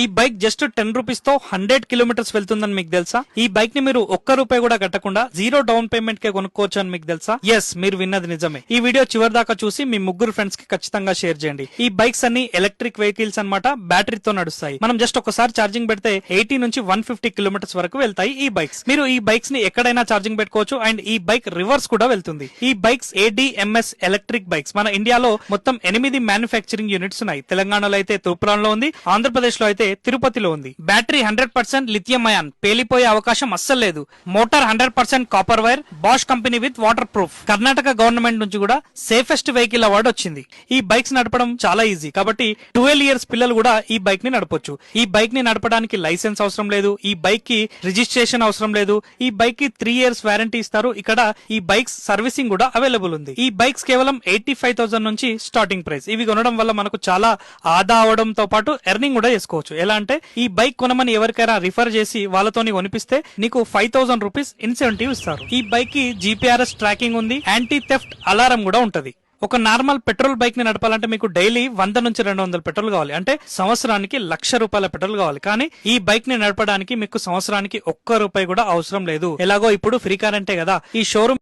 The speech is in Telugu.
ఈ బైక్ జస్ట్ 10 రూపీస్ తో 100 కిలోమీటర్స్ వెళ్తుందని మీకు తెలుసా? ఈ బైక్ ని మీరు ఒక్క రూపాయి కూడా కట్టకుండా 0 డౌన్ పేమెంట్ కే కొనుక్కోవచ్చు అని మీకు తెలుసా? ఎస్, మీరు విన్నది నిజమే. ఈ వీడియో చివరి దాకా చూసి మీ ముగ్గురు ఫ్రెండ్స్ కి ఖచ్చితంగా షేర్ చేయండి. ఈ బైక్స్ అన్ని ఎలక్ట్రిక్ వెహికల్స్ అన్నమాట, బ్యాటరీతో నడుస్తాయి. మనం జస్ట్ ఒకసారి ఛార్జింగ్ పెడితే 80 నుంచి 150 కిలోమీటర్స్ వరకు వెళ్తాయి ఈ బైక్స్. మీరు ఈ బైక్స్ ని ఎక్కడైనా ఛార్జింగ్ పెట్టుకోవచ్చు అండ్ ఈ బైక్ రివర్స్ కూడా వెళ్తుంది. ఈ బైక్స్ ADMS ఎలక్ట్రిక్ బైక్స్. మన ఇండియాలో మొత్తం 8 మ్యానుఫ్యాక్చరింగ్ యూనిట్స్ ఉన్నాయి. తెలంగాణలో అయితే తూప్రాన్లో ఉంది, ఆంధ్రప్రదేశ్ లో అయితే తిరుపతిలో ఉంది. బ్యాటరీ 100% లిథియం అయాన్, పేలిపోయే అవకాశం అస్సలు లేదు. Motor 100% copper wire, Bosch company with waterproof. Karnataka government నుంచి కూడా సేఫెస్ట్ వెహికల్ అవార్డు వచ్చింది. ఈ బైక్స్ నడపడం చాలా ఈజీ కాబట్టి 12 ఇయర్స్ పిల్లలు కూడా ఈ బైక్ ని నడపొచ్చు. ఈ బైక్ ని నడపడానికి లైసెన్స్ అవసరం లేదు, ఈ బైక్ కి రిజిస్ట్రేషన్ అవసరం లేదు, ఈ బైక్ కి 3 ఇయర్స్ వారంటీ ఇస్తారు. ఇక్కడ ఈ బైక్స్ సర్వీసింగ్ కూడా అవైలబుల్ ఉంది. ఈ బైక్స్ కేవలం 85,000 నుంచి స్టార్టింగ్ ప్రైస్. ఇవి కొనడం వల్ల మనకు చాలా ఆదా అవడంతో పాటు ఎర్నింగ్ కూడా చేసుకోవచ్చు. ఎలా అంటే ఈ బైక్ కొనమని ఎవరికైనా రిఫర్ చేసి వాళ్ళతోని కొనిపిస్తే నీకు 5,000 రూపీస్ ఇన్సెంటివ్ ఇస్తారు. ఈ బైక్ కి GPRS ట్రాకింగ్ ఉంది, యాంటీ థెఫ్ట్ అలారం కూడా ఉంటది. ఒక నార్మల్ పెట్రోల్ బైక్ ని నడపాలంటే మీకు డైలీ 100 నుంచి 200 పెట్రోల్ కావాలి, అంటే సంవత్సరానికి 1,00,000 రూపాయల పెట్రోల్ కావాలి. కానీ ఈ బైక్ ని నడపడానికి మీకు సంవత్సరానికి ఒక్క రూపాయి కూడా అవసరం లేదు. ఎలాగో ఇప్పుడు ఫ్రీ కరెంటే కదా, ఈ షోరూమ్